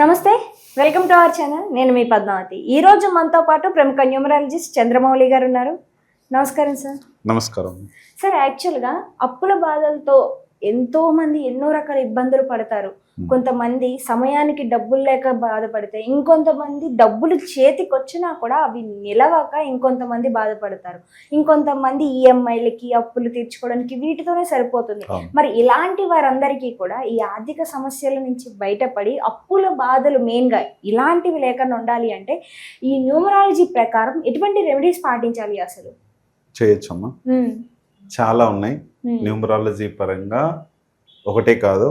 నమస్తే, welcome to our channel. నేను మీ పద్మావతి. ఈ రోజు మనతో పాటు ప్రముఖ న్యూమరాలజిస్ట్ చంద్రమౌళి గారు ఉన్నారు. నమస్కారం సార్. నమస్కారం సార్, యాక్చువల్గా అప్పుల బాధలతో ఎంతో మంది ఎన్నో రకాల ఇబ్బందులు పడతారు. కొంతమంది సమయానికి డబ్బులు లేక బాధపడితే, ఇంకొంతమంది డబ్బులు చేతికి వచ్చినా కూడా అవి నిలవక ఇంకొంతమంది బాధపడతారు. ఇంకొంతమంది ఈఎంఐలకి అప్పులు తీర్చుకోవడానికి వీటితోనే సరిపోతుంది. మరి ఇలాంటి వారందరికీ కూడా ఈ ఆర్థిక సమస్యల నుంచి బయటపడి అప్పుల బాధలు మెయిన్గా ఇలాంటివి లేకుండా ఉండాలి అంటే ఈ న్యూమరాలజీ ప్రకారం ఎటువంటి రెమెడీస్ పాటించాలి అసలు? చేయొచ్చమ్మా, చాలా ఉన్నాయి. న్యూమరాలజీ పరంగా ఒకటే కాదు,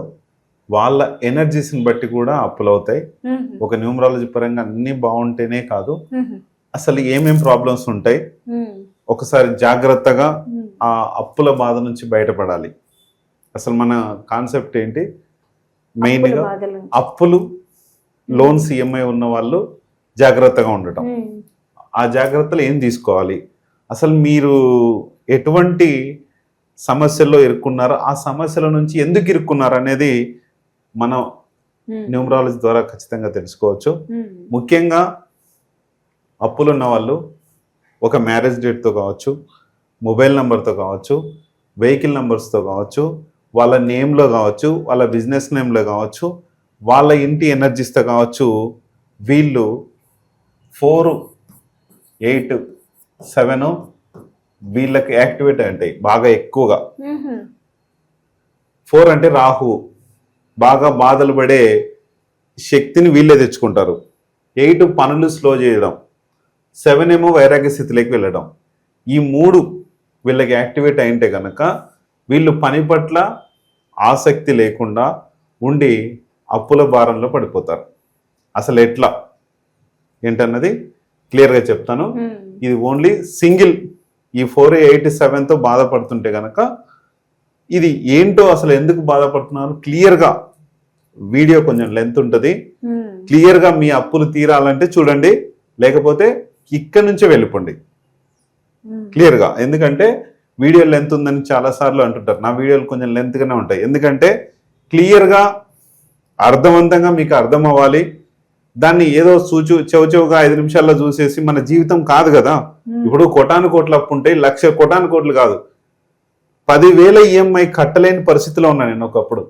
వాళ్ళ ఎనర్జీస్ని బట్టి కూడా అప్పులు అవుతాయి. ఒక న్యూమరాలజీ పరంగా అన్ని బాగుంటేనే కాదు, అసలు ఏమేం ప్రాబ్లమ్స్ ఉంటాయి ఒకసారి జాగ్రత్తగా ఆ అప్పుల బాధ నుంచి బయటపడాలి. అసలు మన కాన్సెప్ట్ ఏంటి, మెయిన్గా అప్పులు, లోన్స్, ఈఎంఐ ఉన్న వాళ్ళు జాగ్రత్తగా ఉండటం. ఆ జాగ్రత్తలు ఏం తీసుకోవాలి, అసలు మీరు ఎటువంటి సమస్యల్లో ఇరుక్కున్నారో ఆ సమస్యల నుంచి ఎందుకు ఇరుక్కున్నారు అనేది మనం న్యూమరాలజీ ద్వారా ఖచ్చితంగా తెలుసుకోవచ్చు. ముఖ్యంగా అప్పులు ఉన్న వాళ్ళు ఒక మ్యారేజ్ డేట్తో కావచ్చు, మొబైల్ నెంబర్తో కావచ్చు, వెహికల్ నెంబర్స్తో కావచ్చు, వాళ్ళ నేమ్లో కావచ్చు, వాళ్ళ బిజినెస్ నేమ్లో కావచ్చు, వాళ్ళ ఇంటి ఎనర్జీస్తో కావచ్చు, వీళ్ళు 4, 8, 7 వీళ్ళకి యాక్టివేట్ ఉంటాయి బాగా ఎక్కువగా. 4 అంటే రాహు, బాగా బాధలు పడే శక్తిని వీళ్ళే తెచ్చుకుంటారు. 8 పనులు స్లో చేయడం, 7 ఏమో వైరాగ్య స్థితిలోకి వెళ్ళడం. ఈ 3 వీళ్ళకి యాక్టివేట్ అయింటే కనుక వీళ్ళు పని పట్ల ఆసక్తి లేకుండా ఉండి అప్పుల భారంలో పడిపోతారు. అసలు ఎట్లా ఏంటన్నది క్లియర్గా చెప్తాను. ఇది ఓన్లీ సింగిల్ ఈ 4, 8, 7తో బాధపడుతుంటే కనుక ఇది ఏంటో, అసలు ఎందుకు బాధపడుతున్నారు క్లియర్గా వీడియో కొంచెం లెంత్ ఉంటుంది. క్లియర్గా మీ అప్పులు తీరాలంటే చూడండి, లేకపోతే ఇక్కడ నుంచే వెళ్ళిపోండి క్లియర్గా. ఎందుకంటే వీడియో లెంత్ ఉందని చాలాసార్లు అంటుంటారు, నా వీడియోలు కొంచెం లెంత్గానే ఉంటాయి. ఎందుకంటే క్లియర్గా అర్థవంతంగా మీకు అర్థం అవ్వాలి. దాన్ని ఏదో చౌచౌగా 5 నిమిషాల్లో చూసేసి మన జీవితం కాదు కదా. ఇప్పుడు కోటాను కోట్ల అప్పు ఉంటే 1,00,000 కోటాను కోట్లు కాదు, 10,000 ఈఎంఐ కట్టలేని పరిస్థితిలో ఉన్నా నేను ఒకప్పుడు.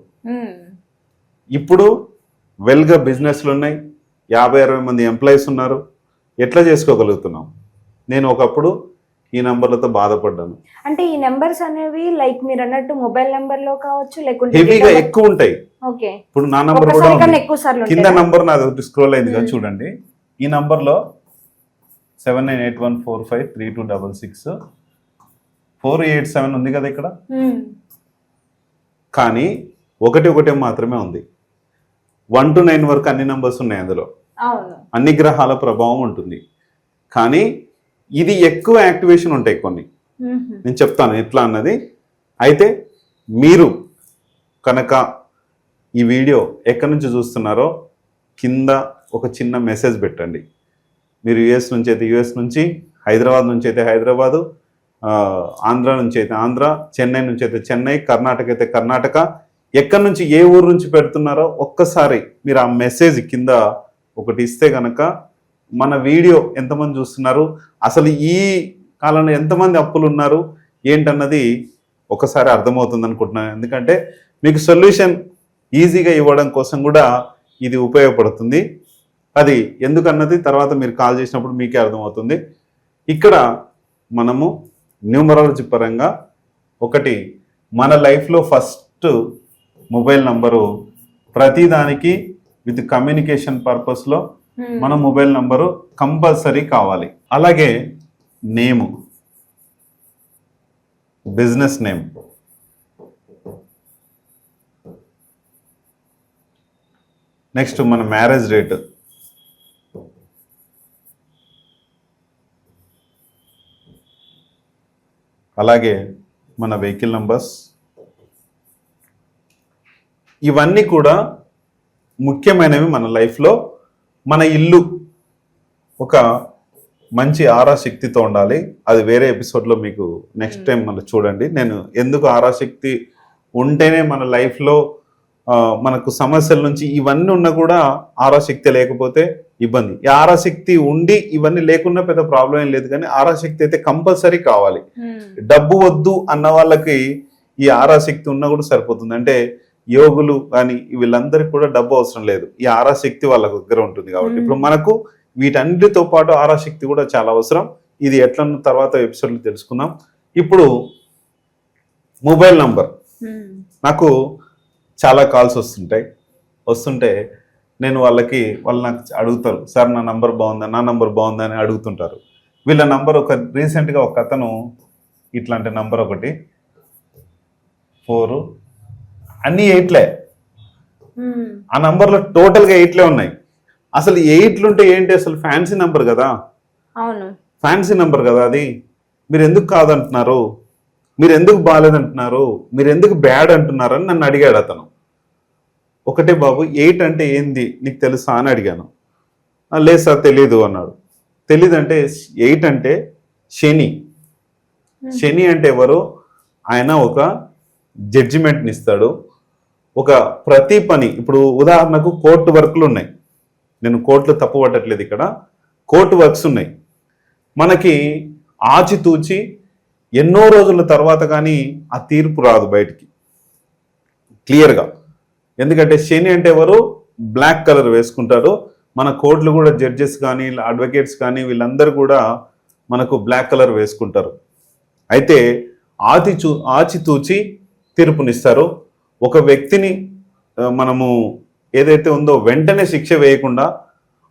ఇప్పుడు వెల్గా బిజినెస్లు ఉన్నాయి, 50-60 మంది ఎంప్లాయీస్ ఉన్నారు. ఎట్లా చేసుకోగలుగుతున్నాం? నేను ఒకప్పుడు ఈ నంబర్లతో బాధపడ్డాను. అంటే ఈ నెంబర్స్ అనేవి లైక్ మీరు అన్నట్టు మొబైల్ నెంబర్ లో కావచ్చు, లేకుంటే హెవీగా ఎక్కువ ఉంటాయి. ఓకే, ఇప్పుడు నా నంబర్ కూడా కింద నంబర్ నాది ఒకటి స్క్రోల్ అయింది కదా చూడండి. ఈ నంబర్ లో 7981453266 487 ఉంది కదా ఇక్కడ. కానీ 1 మాత్రమే ఉంది. 1 to 9 వరకు అన్ని నంబర్స్ ఉన్నాయి అందులో, అన్ని గ్రహాల ప్రభావం ఉంటుంది. కానీ ఇది ఎక్కువ యాక్టివేషన్ ఉంటాయి కొన్ని. నేను చెప్తాను ఎట్లా అన్నది. అయితే మీరు కనుక ఈ వీడియో ఎక్కడి నుంచి చూస్తున్నారో కింద ఒక చిన్న మెసేజ్ పెట్టండి. మీరు యుఎస్ నుంచి అయితే యుఎస్ నుంచి, హైదరాబాద్ నుంచి అయితే హైదరాబాదు, ఆంధ్ర నుంచి అయితే ఆంధ్ర, చెన్నై నుంచి అయితే చెన్నై, కర్ణాటక అయితే కర్ణాటక, ఎక్కడి నుంచి ఏ ఊరు నుంచి పెడుతున్నారో ఒక్కసారి మీరు ఆ మెసేజ్ కింద ఒకటి ఇస్తే కనుక మన వీడియో ఎంతమంది చూస్తున్నారు, అసలు ఈ కాలంలో ఎంతమంది అప్పులు ఉన్నారు ఏంటన్నది ఒకసారి అర్థమవుతుంది అనుకుంటున్నాను. ఎందుకంటే మీకు సొల్యూషన్ ఈజీగా ఇవ్వడం కోసం కూడా ఇది ఉపయోగపడుతుంది. అది ఎందుకన్నది తర్వాత మీరు కాల్ చేసినప్పుడు మీకే అర్థమవుతుంది. ఇక్కడ మనము న్యూమరాలజీ పరంగా ఒకటి, మన లైఫ్లో ఫస్ట్ మొబైల్ నంబరు ప్రతిదానికి విత్ కమ్యూనికేషన్ పర్పస్లో మన మొబైల్ నంబరు కంపల్సరీ కావాలి. అలాగే నేము, బిజినెస్ నేమ్, నెక్స్ట్ మన మ్యారేజ్ డేట్, అలాగే మన వెహికల్ నంబర్స్, ఇవన్నీ కూడా ముఖ్యమైనవి మన లైఫ్లో. మన ఇల్లు ఒక మంచి ఆరాశక్తితో ఉండాలి. అది వేరే ఎపిసోడ్లో మీకు నెక్స్ట్ టైం మళ్ళీ చూడండి. నేను ఎందుకు ఆరాశక్తి ఉంటేనే మన లైఫ్లో మనకు సమస్యల నుంచి ఇవన్నీ ఉన్నా కూడా ఆరాశక్తి లేకపోతే ఇబ్బంది. ఈ ఆరాశక్తి ఉండి ఇవన్నీ లేకున్నా పెద్ద ప్రాబ్లం ఏం లేదు, కానీ ఆరాశక్తి అయితే కంపల్సరీ కావాలి. డబ్బు వద్దు అన్న వాళ్ళకి ఈ ఆరాశక్తి ఉన్నా కూడా సరిపోతుంది. అంటే యోగులు కానీ వీళ్ళందరికీ కూడా డబ్బు అవసరం లేదు, ఈ ఆరాశక్తి వాళ్ళ దగ్గర ఉంటుంది కాబట్టి. ఇప్పుడు మనకు వీటన్నిటితో పాటు ఆరాశక్తి కూడా చాలా అవసరం. ఇది ఎట్లా తర్వాత ఎపిసోడ్లో తెలుసుకుందాం. ఇప్పుడు మొబైల్ నంబర్, నాకు చాలా కాల్స్ వస్తుంటే నేను వాళ్ళు నాకు అడుగుతారు, సార్ నా నంబర్ బాగుందా అని అడుగుతుంటారు. వీళ్ళ నంబర్ రీసెంట్గా ఒక అతను ఇట్లాంటి నంబర్ ఒకటి 4 అన్ని 8లే, ఆ నంబర్లో టోటల్గా 8లే ఉన్నాయి. అసలు 8లు ఉంటే ఏంటి, అసలు ఫ్యాన్సీ నంబర్ కదా, ఫ్యాన్సీ నంబర్ కదా అది. మీరు ఎందుకు కాదంటున్నారు, మీరు ఎందుకు బాగాలేదంటున్నారు, మీరు ఎందుకు బ్యాడ్ అంటున్నారు అని నన్ను అడిగాడు అతను. ఒకటే బాబు 8 అంటే ఏంది నీకు తెలుసా అని అడిగాను. లేదు సార్ తెలీదు అన్నాడు. తెలీదు అంటే 8 అంటే శని అంటే ఎవరు, ఆయన ఒక జడ్జిమెంట్ని ఇస్తాడు. ఒక ప్రతి పని, ఇప్పుడు ఉదాహరణకు కోర్టు వర్క్లు ఉన్నాయి, నేను కోర్టులు తప్పు పట్టట్లేదు, ఇక్కడ కోర్టు వర్క్స్ ఉన్నాయి. మనకి ఆచితూచి ఎన్నో రోజుల తర్వాత కానీ ఆ తీర్పు రాదు బయటికి క్లియర్గా. ఎందుకంటే శని అంటే ఎవరు, బ్లాక్ కలర్ వేసుకుంటారు. మన కోర్టులు కూడా జడ్జెస్ కానీ అడ్వకేట్స్ కానీ వీళ్ళందరూ కూడా మనకు బ్లాక్ కలర్ వేసుకుంటారు. అయితే ఆచితూచి తీర్పునిస్తారు. ఒక వ్యక్తిని మనము ఏదైతే ఉందో వెంటనే శిక్ష వేయకుండా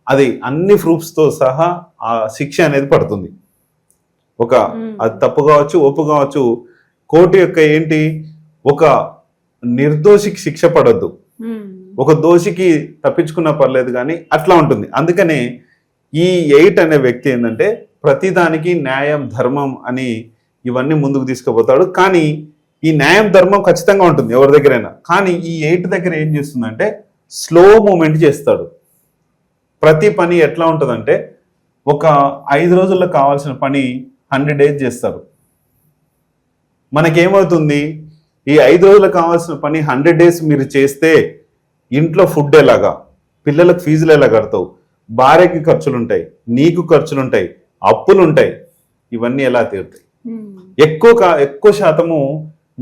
అది అన్ని ప్రూఫ్స్తో సహా ఆ శిక్ష అనేది పడుతుంది. అది తప్పు కావచ్చు, ఒప్పు కావచ్చు. కోర్టు యొక్క ఏంటి, ఒక నిర్దోషికి శిక్ష పడద్దు, ఒక దోషికి తప్పించుకున్నా పర్లేదు, కానీ అట్లా ఉంటుంది. అందుకనే ఈ 8 అనే వ్యక్తి ఏంటంటే ప్రతిదానికి న్యాయం ధర్మం అని ఇవన్నీ ముందుకు తీసుకుపోతాడు. కానీ ఈ న్యాయం ధర్మం ఖచ్చితంగా ఉంటుంది ఎవరి దగ్గరైనా. కానీ ఈ 8 దగ్గర ఏం చేస్తుందంటే స్లో మూమెంట్ చేస్తాడు. ప్రతి పని ఎట్లా ఉంటుందంటే ఒక 5 రోజుల్లో కావాల్సిన పని 100 days చేస్తారు. మనకేమవుతుంది, ఈ 5 రోజులకు కావాల్సిన పని 100 days మీరు చేస్తే ఇంట్లో ఫుడ్ ఎలాగా, పిల్లలకు ఫీజులు ఎలా కడతావు, భార్యకి ఖర్చులుంటాయి, నీకు ఖర్చులుంటాయి, అప్పులుంటాయి, ఇవన్నీ ఎలా తీరుతాయి? ఎక్కువ శాతము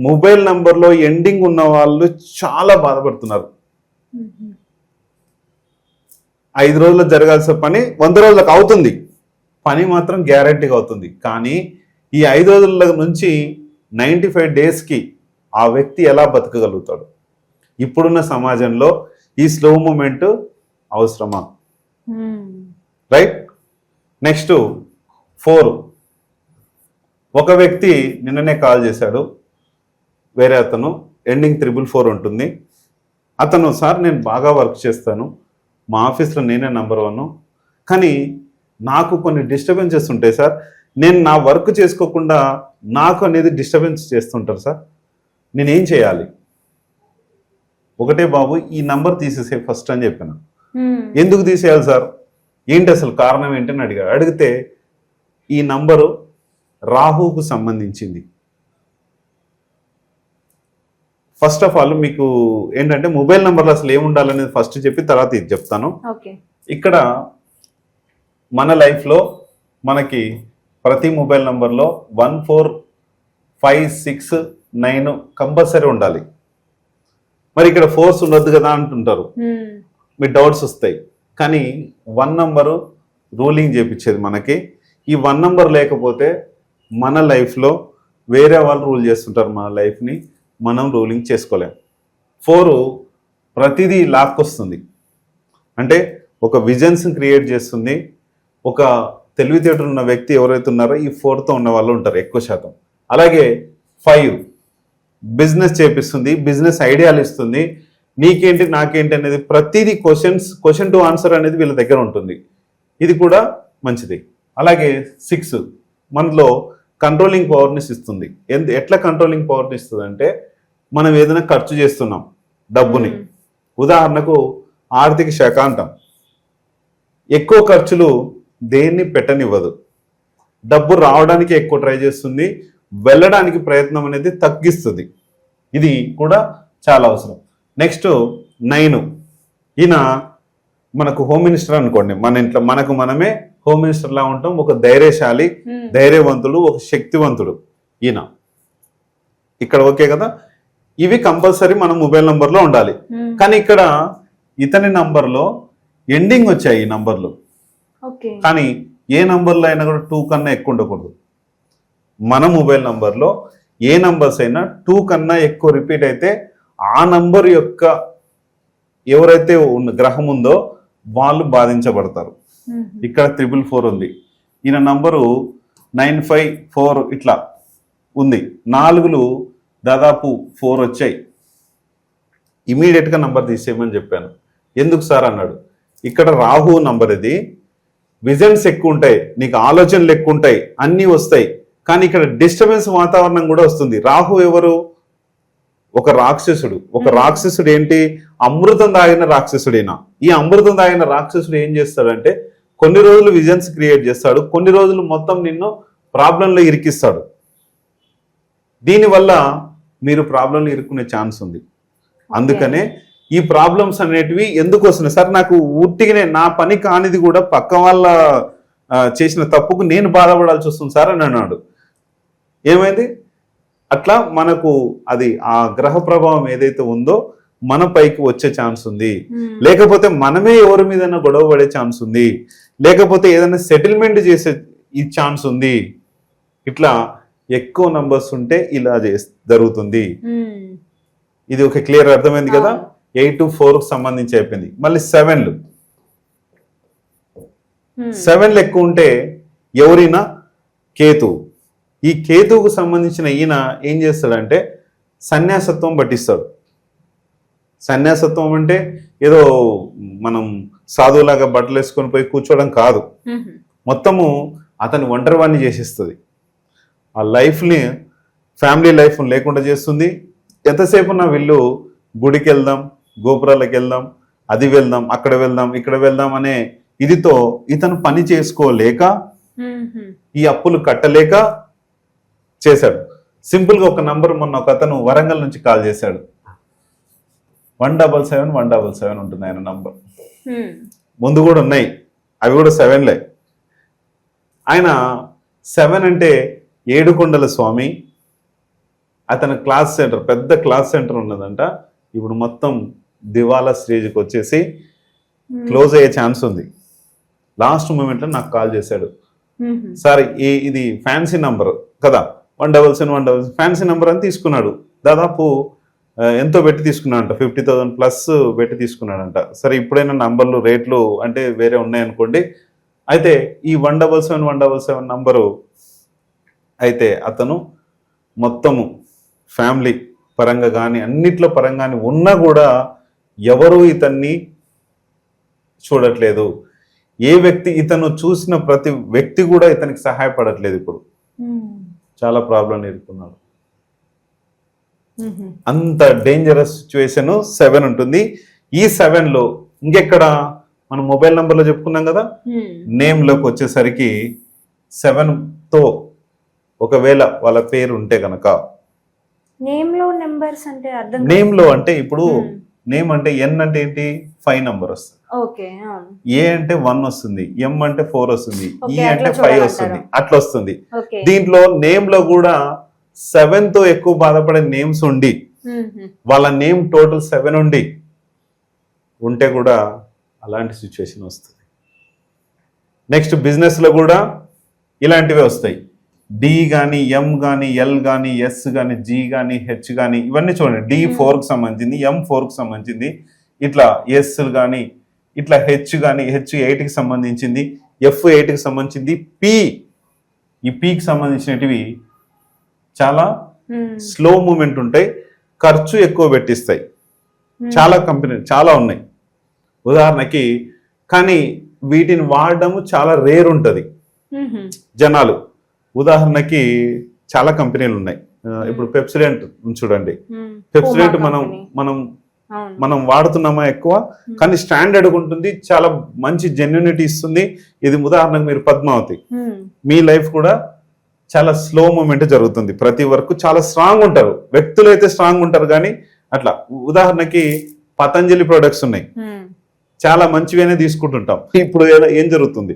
మొబైల్ నంబర్లో ఎండింగ్ ఉన్న వాళ్ళు చాలా బాధపడుతున్నారు. 5 రోజుల్లో జరగాల్సిన పని 100 రోజులకు అవుతుంది, పని మాత్రం గ్యారంటీగా అవుతుంది. కానీ ఈ 5 రోజుల నుంచి 95 daysకి ఆ వ్యక్తి ఎలా బతకగలుగుతాడు? ఇప్పుడున్న సమాజంలో ఈ స్లో మూమెంట్ అవసరమా? రైట్. నెక్స్ట్ 4, ఒక వ్యక్తి నిన్ననే కాల్ చేశాడు, వేరే అతను, ఎండింగ్ 444 ఉంటుంది. అతను, సార్ నేను బాగా వర్క్ చేస్తాను, మా ఆఫీస్లో నేనే నంబర్ 1, కానీ నాకు కొన్ని డిస్టర్బెన్సెస్ ఉంటాయి సార్, నేను నా వర్క్ చేసుకోకుండా నాకు అనేది డిస్టర్బెన్స్ చేస్తుంటారు సార్, నేనేం చేయాలి? ఒకటే బాబు, ఈ నంబర్ తీసేసే ఫస్ట్ అని చెప్పాను. ఎందుకు తీసేయాలి సార్, ఏంటి అసలు కారణం ఏంటని అడిగాడు. అడిగితే ఈ నంబరు రాహుకు సంబంధించింది. ఫస్ట్ ఆఫ్ ఆల్ మీకు ఏంటంటే మొబైల్ నంబర్లో అసలు ఏముండాలనేది ఫస్ట్ చెప్పి తర్వాత ఇది చెప్తాను. ఇక్కడ మన లైఫ్లో మనకి ప్రతి మొబైల్ నంబర్లో 1 4 5 6 9 కంపల్సరీ ఉండాలి. మరి ఇక్కడ 4s ఉండొద్దు కదా అంటుంటారు, మీ డౌట్స్ వస్తాయి. కానీ 1 నంబరు రూలింగ్ చేపించేది మనకి. ఈ 1 నంబర్ లేకపోతే మన లైఫ్లో వేరే వాళ్ళు రూల్ చేస్తుంటారు, మన లైఫ్ని మనం రూలింగ్ చేసుకోలేం. 4 ప్రతిదీ లాక్కొస్తుంది, అంటే ఒక విజన్స్ని క్రియేట్ చేస్తుంది. ఒక తెలివితేటలు ఉన్న వ్యక్తి ఎవరైతే ఉన్నారో ఈ 4తో ఉన్న వాళ్ళు ఉంటారు ఎక్కువ శాతం. అలాగే 5 బిజినెస్ చేపిస్తుంది, బిజినెస్ ఐడియాలు ఇస్తుంది. నీకేంటి నాకేంటి అనేది ప్రతిదీ క్వశ్చన్ టు ఆన్సర్ అనేది వీళ్ళ దగ్గర ఉంటుంది, ఇది కూడా మంచిది. అలాగే 6 మనలో కంట్రోలింగ్ పవర్ని ఇస్తుంది. ఎట్లా కంట్రోలింగ్ పవర్ని ఇస్తుంది అంటే, మనం ఏదైనా ఖర్చు చేస్తున్నాం డబ్బుని, ఉదాహరణకు ఆర్థిక శాఖ అంటాం, ఎక్కువ ఖర్చులు దేన్ని పెట్టనివ్వదు, డబ్బు రావడానికి ఎక్కువ ట్రై చేస్తుంది, వెళ్ళడానికి ప్రయత్నం అనేది తగ్గిస్తుంది. ఇది కూడా చాలా అవసరం. నెక్స్ట్ 9, ఈయన మనకు హోమ్ మినిస్టర్ అనుకోండి, మన ఇంట్లో మనకు మనమే హోమ్ మినిస్టర్ లా ఉంటాం. ఒక ధైర్యశాలి, ధైర్యవంతుడు, ఒక శక్తివంతుడు ఈయన. ఇక్కడ ఓకే కదా. ఇవి కంపల్సరీ మన మొబైల్ నంబర్లో ఉండాలి. కానీ ఇక్కడ ఇతని నంబర్లో ఎండింగ్ వచ్చాయి ఈ నంబర్లు. కానీ ఏ నంబర్లో అయినా కూడా 2 కన్నా ఎక్కువ ఉండకూడదు. మన మొబైల్ నంబర్లో ఏ నంబర్స్ అయినా 2 కన్నా ఎక్కువ రిపీట్ అయితే ఆ నంబర్ యొక్క ఎవరైతే ఉన్న గ్రహం ఉందో వాళ్ళు బాధించబడతారు. ఇక్కడ 444 ఉంది. ఈయన నంబరు 954 ఇట్లా ఉంది. 4లు దాదాపు 4 వచ్చాయి. ఇమీడియట్గా నంబర్ తీసేయమని చెప్పాను. ఎందుకు సార్ అన్నాడు. ఇక్కడ రాహు నంబర్ ఇది, విజన్స్ ఎక్కువ ఉంటాయి, నీకు ఆలోచనలు ఎక్కువ ఉంటాయి, అన్నీ వస్తాయి. కానీ ఇక్కడ డిస్టర్బెన్స్ వాతావరణం కూడా వస్తుంది. రాహు ఎవరు? ఒక రాక్షసుడు. ఒక రాక్షసుడు ఏంటి? అమృతం తాగిన రాక్షసుడైనా. ఈ అమృతం తాగిన రాక్షసుడు ఏం చేస్తాడంటే కొన్ని రోజులు విజన్స్ క్రియేట్ చేస్తాడు, కొన్ని రోజులు మొత్తం నిన్ను ప్రాబ్లంలో ఇరికిస్తాడు. దీనివల్ల మీరు ప్రాబ్లంలో ఇరుక్కునే ఛాన్స్ ఉంది. అందుకనే ఈ ప్రాబ్లమ్స్ అనేటివి ఎందుకు వస్తున్నాయి సార్? నాకు ఉట్టిగానే నా పని కానిది కూడా పక్క వాళ్ళ చేసిన తప్పుకు నేను బాధపడాల్సి వస్తుంది సార్ అని అన్నాడు. ఏమైంది? అట్లా మనకు అది ఆ గ్రహ ప్రభావం ఏదైతే ఉందో మన పైకి వచ్చే ఛాన్స్ ఉంది. లేకపోతే మనమే ఎవరి మీదైనా గొడవ పడే ఛాన్స్ ఉంది. లేకపోతే ఏదైనా సెటిల్మెంట్ చేసే ఈ ఛాన్స్ ఉంది. ఇట్లా ఎక్కువ నంబర్స్ ఉంటే ఇలా జరుగుతుంది. ఇది ఒక క్లియర్ అర్థమైంది కదా. 8 4 సంబంధించి అయిపోయింది. మళ్ళీ 7లు 7లు ఎక్కువ ఉంటే ఎవరైనా కేతు. ఈ కేతువుకు సంబంధించిన ఈయన ఏం చేస్తాడంటే సన్యాసత్వం పట్టిస్తాడు. సన్యాసత్వం అంటే ఏదో మనం సాధువులాగా బట్టలు వేసుకొని పోయి కూర్చోవడం కాదు. మొత్తము అతని ఒంటరివాణ్ణి చేసేస్తుంది. ఆ లైఫ్ని, ఫ్యామిలీ లైఫ్ లేకుండా చేస్తుంది. ఎంతసేపు నా వీళ్ళు గుడికి వెళ్దాం, గోపురాలకు వెళ్దాం, అది వెళ్దాం, అక్కడ వెళ్దాం, ఇక్కడ వెళ్దాం అనే ఇదితో ఇతను పని చేసుకోలేక, ఈ అప్పులు కట్టలేక చేశాడు. సింపుల్గా ఒక నంబర్ మొన్న ఒక అతను వరంగల్ నుంచి కాల్ చేశాడు. 177 ఉంటుంది ఆయన నంబర్. ముందు కూడా ఉన్నాయి, అవి కూడా 7లే. ఆయన 7 అంటే ఏడుకొండల స్వామి. అతని క్లాస్ సెంటర్, పెద్ద క్లాస్ సెంటర్ ఉన్నదంట. ఇప్పుడు మొత్తం దివాలా స్టేజ్కి వచ్చేసి క్లోజ్ అయ్యే ఛాన్స్ ఉంది. లాస్ట్ మూమెంట్లో నాకు కాల్ చేశాడు. సార్ ఇది ఫ్యాన్సీ నంబర్ కదా, 177 ఫ్యాన్సీ నంబర్ అని తీసుకున్నాడు. దాదాపు ఎంతో పెట్టి తీసుకున్నాడంట, 50,000 ప్లస్ పెట్టి తీసుకున్నాడంట. సరే ఇప్పుడైనా నంబర్లు రేట్లు అంటే వేరే ఉన్నాయనుకోండి. అయితే ఈ 177 నంబరు అయితే అతను మొత్తము ఫ్యామిలీ పరంగా కానీ అన్నిట్లో పరంగా ఉన్నా కూడా ఎవరు ఇతన్ని చూడట్లేదు. ఏ వ్యక్తి, ఇతను చూసిన ప్రతి వ్యక్తి కూడా ఇతనికి సహాయపడట్లేదు. ఇప్పుడు చాలా ప్రాబ్లం ఎదుర్కొన్నాడు. అంత డేంజరస్ సిచ్యువేషన్ 7 ఉంటుంది. ఈ 7లో ఇంకెక్కడ మనం మొబైల్ నంబర్లో చెప్పుకున్నాం కదా, నేమ్లోకి వచ్చేసరికి 7తో ఒకవేళ వాళ్ళ పేరు ఉంటే కనుక, నేమ్లో అంటే ఇప్పుడు నేమ్ అంటే ఎన్ అంటే ఏంటి, 5 నంబర్ వస్తుంది. ఏ అంటే 1 వస్తుంది, ఎం అంటే 4 వస్తుంది, ఈ అంటే 5 వస్తుంది, అట్లా వస్తుంది. దీంట్లో నేమ్ లో కూడా 7తో ఎక్కువ బాధపడే నేమ్స్ ఉండి వాళ్ళ నేమ్ టోటల్ 7 ఉంటే కూడా అలాంటి సిచ్యువేషన్ వస్తుంది. నెక్స్ట్ బిజినెస్ లో కూడా ఇలాంటివే వస్తాయి. డి కానీ, ఎం కానీ, ఎల్ కానీ, ఎస్ కానీ, జి కానీ, హెచ్ కానీ, ఇవన్నీ చూడండి. డి 4కి సంబంధించింది, ఎం 4కి సంబంధించింది, ఇట్లా ఎస్ కానీ, ఇట్లా హెచ్ కానీ, హెచ్ 8కి సంబంధించింది, ఎఫ్ 8కి సంబంధించింది, పి ఈ పికి సంబంధించినవి చాలా స్లో మూమెంట్ ఉంటాయి, ఖర్చు ఎక్కువ పెట్టిస్తాయి. చాలా కంపెనీలు చాలా ఉన్నాయి ఉదాహరణకి. కానీ వీటిని వాడడము చాలా రేర్ ఉంటుంది జనాలు. ఉదాహరణకి చాలా కంపెనీలు ఉన్నాయి. ఇప్పుడు పెప్సిడెంట్ చూడండి. పెప్సిడెంట్ మనం వాడుతున్నామా ఎక్కువ, కానీ స్టాండర్డ్ ఉంటుంది, చాలా మంచి జెన్యూనిటీ ఇస్తుంది. ఇది ఉదాహరణకు మీరు పద్మావతి, మీ లైఫ్ కూడా చాలా స్లో మూమెంట్ జరుగుతుంది. ప్రతి వరకు చాలా స్ట్రాంగ్ ఉంటారు, వ్యక్తులు అయితే స్ట్రాంగ్ ఉంటారు, కానీ అట్లా ఉదాహరణకి పతంజలి ప్రొడక్ట్స్ ఉన్నాయి, చాలా మంచిగానే తీసుకుంటుంటాం. ఇప్పుడు ఏం జరుగుతుంది,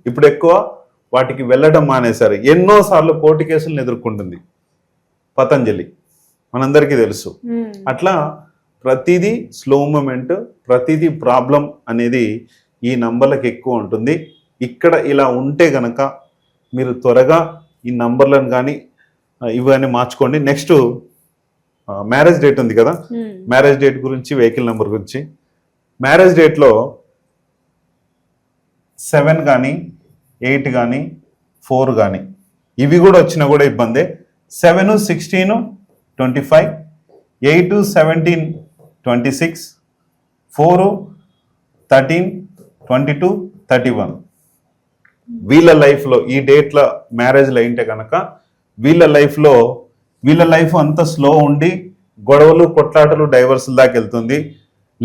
ఇప్పుడు ఎక్కువ వాటికి వెళ్ళడం మానేశారు. ఎన్నో సార్లు కోర్టు కేసులను ఎదుర్కొంటుంది పతంజలి, మనందరికీ తెలుసు. అట్లా ప్రతిదీ స్లో మూమెంట్, ప్రతిదీ ప్రాబ్లం అనేది ఈ నంబర్లకు ఎక్కువ ఉంటుంది. ఇక్కడ ఇలా ఉంటే గనక మీరు త్వరగా ఈ నంబర్లను కానీ ఇవన్నీ మార్చుకోండి. నెక్స్ట్ మ్యారేజ్ డేట్ ఉంది కదా, మ్యారేజ్ డేట్ గురించి, వెహికల్ నెంబర్ గురించి. మ్యారేజ్ డేట్లో 7 కానీ 8 కానీ 4 కానీ ఇవి కూడా వచ్చినా కూడా ఇబ్బందే. 7, 16, 25, 8, 17, 26, 4, 13, 22, 31 వీళ్ళ లైఫ్లో ఈ డేట్ల మ్యారేజ్లు అయింటే కనుక వీళ్ళ లైఫ్ అంతా స్లో ఉండి గొడవలు, కొట్లాటలు, డైవర్స్ దాకా వెళ్తుంది.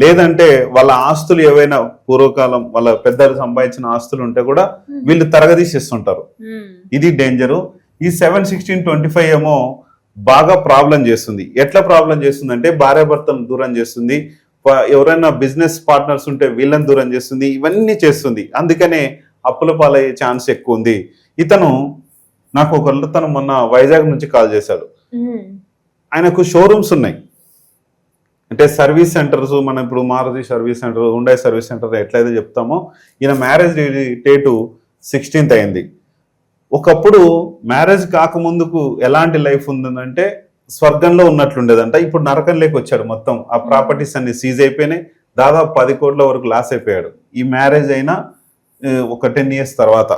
లేదంటే వాళ్ళ ఆస్తులు ఏవైనా పూర్వకాలం వాళ్ళ పెద్దలు సంపాదించిన ఆస్తులు ఉంటే కూడా వీళ్ళు తరగదీసేస్తుంటారు. ఇది డేంజరు. ఈ 7, 16, 25 ఏమో బాగా ప్రాబ్లం చేస్తుంది. ఎట్లా ప్రాబ్లం చేస్తుంది అంటే భార్యాభర్తలను దూరం చేస్తుంది, ఎవరైనా బిజినెస్ పార్ట్నర్స్ ఉంటే వీళ్ళని దూరం చేస్తుంది, ఇవన్నీ చేస్తుంది. అందుకనే అప్పుల పాలయ్యే ఛాన్స్ ఎక్కువ ఉంది. నాకు తను మొన్న వైజాగ్ నుంచి కాల్ చేశాడు. ఆయనకు షోరూమ్స్ ఉన్నాయి, అంటే సర్వీస్ సెంటర్స్. మనం ఇప్పుడు Maruti service centre, Hyundai service centre ఎట్లయితే చెప్తామో, ఈయన మ్యారేజ్ డేటు 16th అయింది. ఒకప్పుడు మ్యారేజ్ కాకముందుకు ఎలాంటి లైఫ్ ఉందంటే స్వర్గంలో ఉన్నట్లుండేదంట. ఇప్పుడు నరకంలోకి వచ్చాడు. మొత్తం ఆ ప్రాపర్టీస్ అన్ని సీజ్ అయిపోయినాయి. దాదాపు 10 కోట్ల వరకు లాస్ అయిపోయాడు. ఈ మ్యారేజ్ అయినా ఒక 10 years తర్వాత.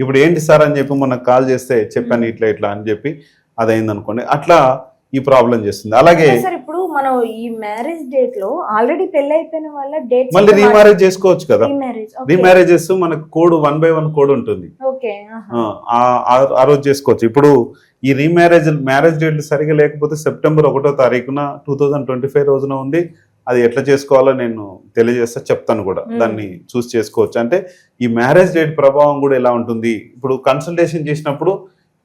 ఇప్పుడు ఏంటి సార్ అని చెప్పి మనకు కాల్ చేస్తే చెప్పాను ఇట్లా అని చెప్పి అదైంది అనుకోండి. అట్లా ఈ ప్రాబ్లం చేస్తుంది. అలాగే ఇప్పుడు మనం ఈ మ్యారేజ్ డేట్ లో ఆల్రెడీ పెళ్లి అయిపోయిన వాళ్ళ డేట్ మళ్ళీ రీమ్యారేజ్ చేసుకోవచ్చు కదా. రీమ్యారేజెస్ మనకు కోడ్ 1 by 1 కోడ్ ఉంటుంది, ఆ రోజు చేసుకోవచ్చు. ఇప్పుడు ఈ మ్యారేజ్ డేట్లు సరిగా లేకపోతే సెప్టెంబర్ 1వ తారీఖున 2025 రోజున ఉంది. అది ఎట్లా చేసుకోవాలో నేను తెలియజేస్తా, చెప్తాను కూడా. దాన్ని చూసి చేసుకోవచ్చు. అంటే ఈ మ్యారేజ్ డేట్ ప్రభావం కూడా ఎలా ఉంటుంది. ఇప్పుడు కన్సల్టేషన్ చేసినప్పుడు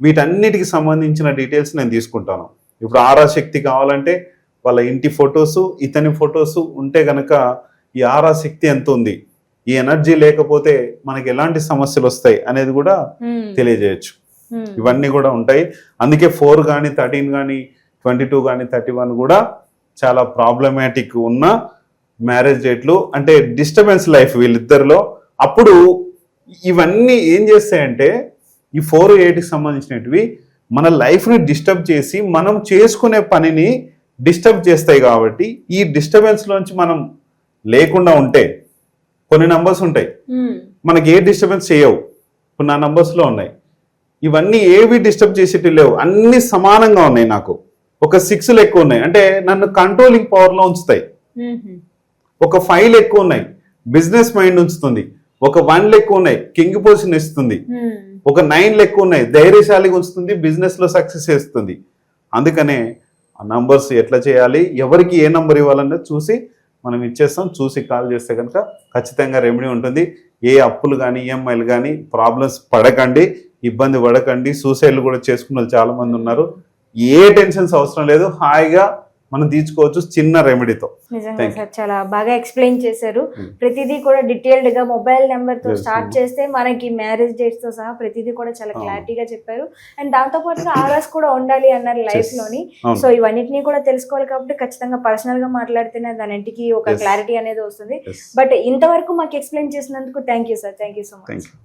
వీటన్నిటికి సంబంధించిన డీటెయిల్స్ నేను తీసుకుంటాను. ఇప్పుడు ఆరా శక్తి కావాలంటే వాళ్ళ ఇంటి ఫొటోసు, ఇతని ఫొటోసు ఉంటే గనక ఈ ఆరా శక్తి ఎంత ఉంది, ఈ ఎనర్జీ లేకపోతే మనకి ఎలాంటి సమస్యలు వస్తాయి అనేది కూడా తెలియజేయచ్చు. ఇవన్నీ కూడా ఉంటాయి. అందుకే 4 కానీ 13 కానీ 22 కానీ 31 కూడా చాలా ప్రాబ్లమాటిక్ ఉన్న మ్యారేజ్ డేట్లు. అంటే డిస్టర్బెన్స్ లైఫ్ వీళ్ళిద్దరిలో. అప్పుడు ఇవన్నీ ఏం చేస్తాయంటే ఈ 4, 8కి సంబంధించినవి మన లైఫ్ని డిస్టర్బ్ చేసి మనం చేసుకునే పనిని డిస్టర్బ్ చేస్తాయి. కాబట్టి ఈ డిస్టర్బెన్స్లోంచి మనం లేకుండా ఉంటే, కొన్ని నంబర్స్ ఉంటాయి మనకి ఏ డిస్టర్బెన్స్ చేయవు, ఇప్పుడు నా నంబర్స్లో ఉన్నాయి. ఇవన్నీ ఏవి డిస్టర్బ్ చేసేటి లేవు, అన్ని సమానంగా ఉన్నాయి. నాకు ఒక 6 ఎక్కువ ఉన్నాయి, అంటే నన్ను కంట్రోలింగ్ పవర్లో ఉంచుతాయి. ఒక 5 ఎక్కువ ఉన్నాయి, బిజినెస్ మైండ్ ఉంచుతుంది. ఒక 1 ఎక్కువ ఉన్నాయి, కింగ్ పొజిషన్ ఇస్తుంది. ఒక 9 ఎక్కువ ఉన్నాయి, ధైర్యశాలిగా ఉంచుతుంది, బిజినెస్ లో సక్సెస్ చేస్తుంది. అందుకనే ఆ నంబర్స్ ఎట్లా చేయాలి, ఎవరికి ఏ నంబర్ ఇవ్వాలన్నది చూసి మనం ఇచ్చేస్తాం. చూసి కాల్ చేస్తే కనుక ఖచ్చితంగా రెమెడీ ఉంటుంది. ఏ అప్పులు కానీ ఈఎంఐలు కానీ ప్రాబ్లమ్స్ పడకండి, ఇబ్బంది పడకండి. సూసైడ్లు కూడా చేసుకున్న వాళ్ళు చాలా మంది ఉన్నారు. ఏ టెన్షన్స్ అవసరం లేదు, హాయిగా మనం తీర్చుకోవచ్చు చిన్న రెమెడీతో. నిజంగా సార్ చాలా బాగా ఎక్స్ప్లెయిన్ చేశారు. ప్రతిదీ కూడా డీటెయిల్డ్ గా మొబైల్ నెంబర్ తో స్టార్ట్ చేస్తే మనకి మ్యారేజ్ డేట్స్ తో సహా ప్రతిదీ కూడా చాలా క్లారిటీగా చెప్పారు. అండ్ దాంతో పాటుగా ఆర్ఆర్స్ కూడా ఉండాలి అన్నారు లైఫ్ లోని. సో ఇవన్నిటిని కూడా తెలుసుకోవాలి కాబట్టి ఖచ్చితంగా పర్సనల్ గా మాట్లాడితేనే దానికి ఒక క్లారిటీ అనేది వస్తుంది. బట్ ఇంతవరకు మాకు ఎక్స్ప్లెయిన్ చేసినందుకు thank you sir. Thank you so much.